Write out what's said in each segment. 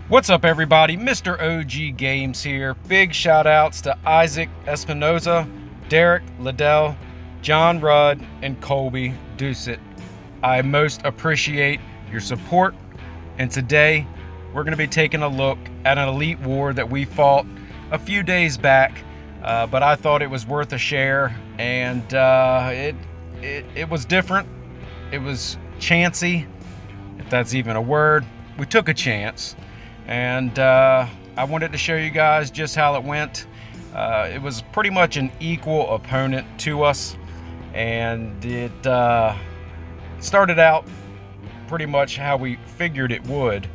What's up, everybody? Mr. OG Games here. Big shout outs to Isaac Espinoza, Derek Liddell, John Rudd, and Colby Doucet. I most appreciate your support, and today we're going to be taking a look at an Elite War that we fought a few days back, but I thought it was worth a share, and it was different. It was chancy, if that's even a word. We took a chance. And I wanted to show you guys just how it went. It was pretty much an equal opponent to us, and it started out pretty much how we figured it would,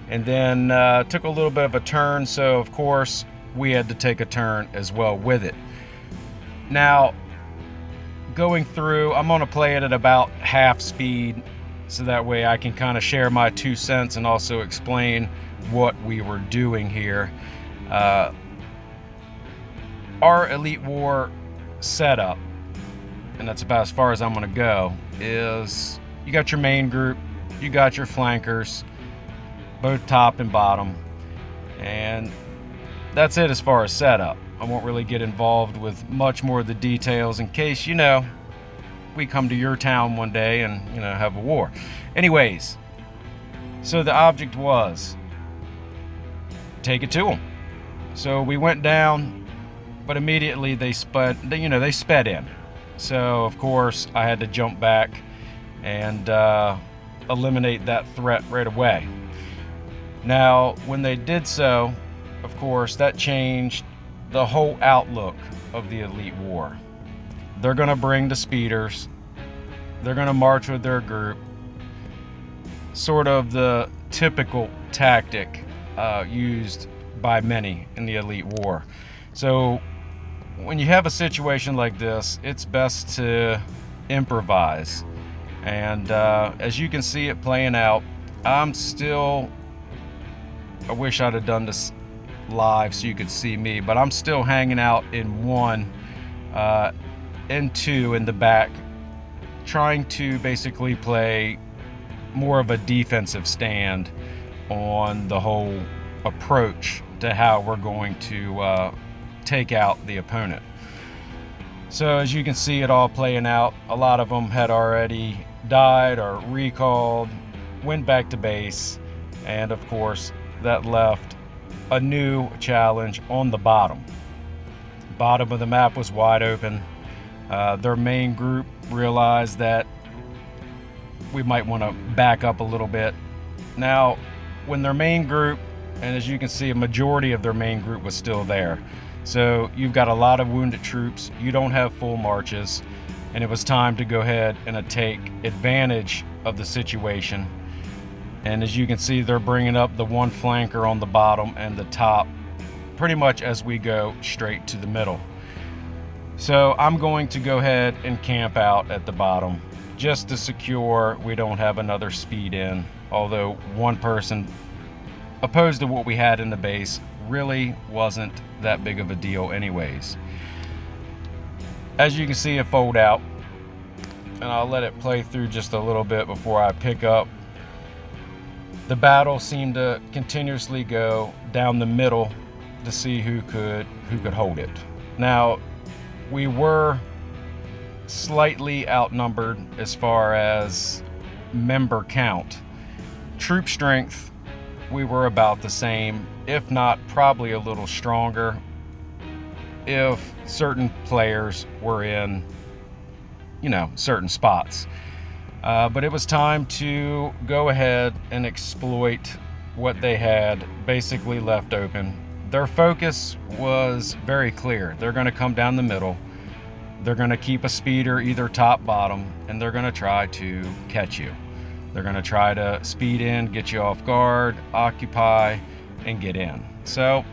and then took a little bit of a turn, so of course we had to take a turn as well with it. Now, going through, I'm going to play it at about half speed, so that way I can kind of share my 2 cents and also explain what we were doing here. Our Elite War setup, and that's about as far as I'm going to go, is you got your main group, you got your flankers, both top and bottom, and that's it as far as setup. I won't really get involved with much more of the details in case, we come to your town one day and, have a war. Anyways, so the object was take it to them. So we went down, but immediately they sped in. So of course I had to jump back and eliminate that threat right away. Now, when they did so, of course, that changed the whole outlook of the Elite War. They're gonna bring the speeders. They're gonna march with their group. Sort of the typical tactic used by many in the Elite War. So when you have a situation like this, it's best to improvise. And as you can see it playing out, I wish I'd have done this live so you could see me, but I'm still hanging out in 1 and 2 in the back, trying to basically play more of a defensive stand on the whole approach to how we're going to take out the opponent. So as you can see it all playing out, a lot of them had already died or recalled, went back to base, and of course that left a new challenge on the bottom. Bottom of the map was wide open. Their main group realized that we might want to back up a little bit. Now, when their main group, and as you can see, a majority of their main group was still there. So you've got a lot of wounded troops, you don't have full marches, and it was time to go ahead and take advantage of the situation. And as you can see, they're bringing up the 1 flanker on the bottom and the top, pretty much as we go straight to the middle. So I'm going to go ahead and camp out at the bottom, just to secure we don't have another speed in, although 1 person opposed to what we had in the base really wasn't that big of a deal anyways. As you can see it fold out, and I'll let it play through just a little bit before I pick up. The battle seemed to continuously go down the middle to see who could hold it. Now, we were slightly outnumbered as far as member count. Troop strength, we were about the same, if not probably a little stronger if certain players were in, certain spots. But it was time to go ahead and exploit what they had basically left open. Their focus was very clear. They're going to come down the middle. They're going to keep a speeder either top, bottom, and they're going to try to catch you. They're going to try to speed in, get you off guard, occupy, and get in. So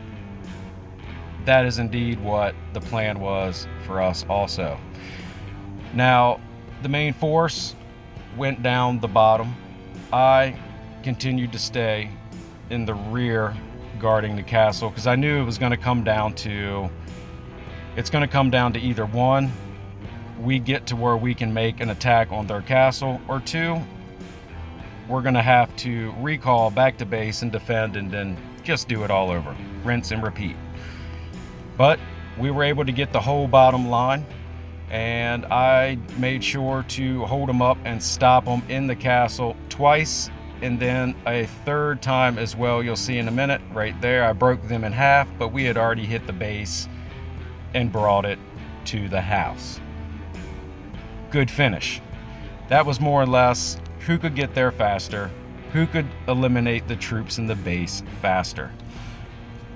that is indeed what the plan was for us also. Now, the main force went down the bottom. I continued to stay in the rear guarding the castle because I knew it was going to come down to either 1, we get to where we can make an attack on their castle, or 2, we're gonna have to recall back to base and defend, and then just do it all over, rinse and repeat. But we were able to get the whole bottom line, and I made sure to hold them up and stop them in the castle twice, and then a third time as well. You'll see in a minute right there. I broke them in half, but we had already hit the base and brought it to the house. Good finish. That was more or less who could get there faster, who could eliminate the troops in the base faster.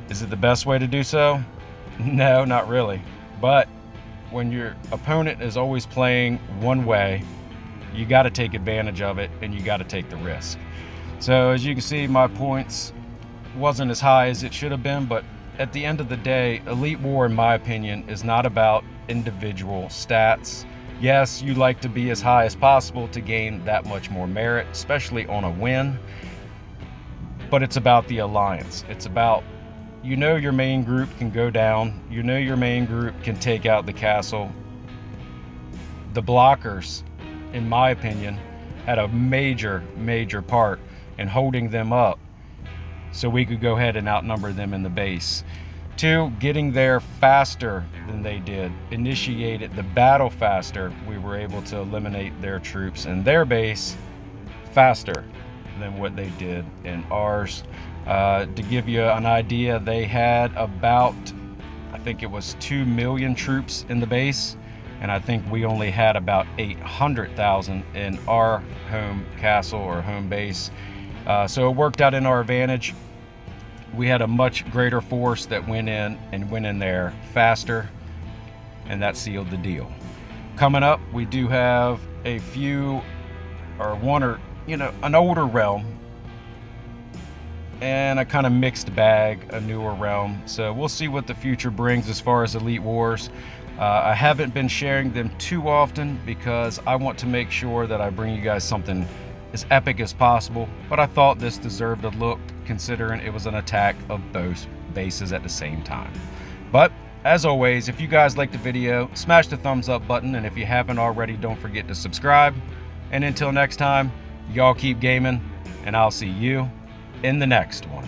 Is it the best way to do so? No, not really. But when your opponent is always playing one way, you got to take advantage of it, and you got to take the risk. So as you can see, my points wasn't as high as it should have been, but at the end of the day, Elite War, in my opinion, is not about individual stats. Yes, you like to be as high as possible to gain that much more merit, especially on a win, but it's about the alliance. It's about, you know, your main group can go down, you know your main group can take out the castle. The blockers, in my opinion, had a major part in holding them up so we could go ahead and outnumber them in the base. 2, getting there faster than they did, initiated the battle faster. We were able to eliminate their troops in their base faster than what they did in ours. To give you an idea, they had about, I think it was 2 million troops in the base, and I think we only had about 800,000 in our home castle or home base. So it worked out in our advantage. We had a much greater force that went in there faster, and that sealed the deal. Coming up, we do have a few, or one, or an older realm and a kind of mixed bag, a newer realm. So we'll see what the future brings as far as Elite Wars. I haven't been sharing them too often because I want to make sure that I bring you guys something as epic as possible, but I thought this deserved a look considering it was an attack of both bases at the same time. But as always, if you guys liked the video, smash the thumbs up button, and if you haven't already, don't forget to subscribe. And until next time, y'all keep gaming, and I'll see you in the next one.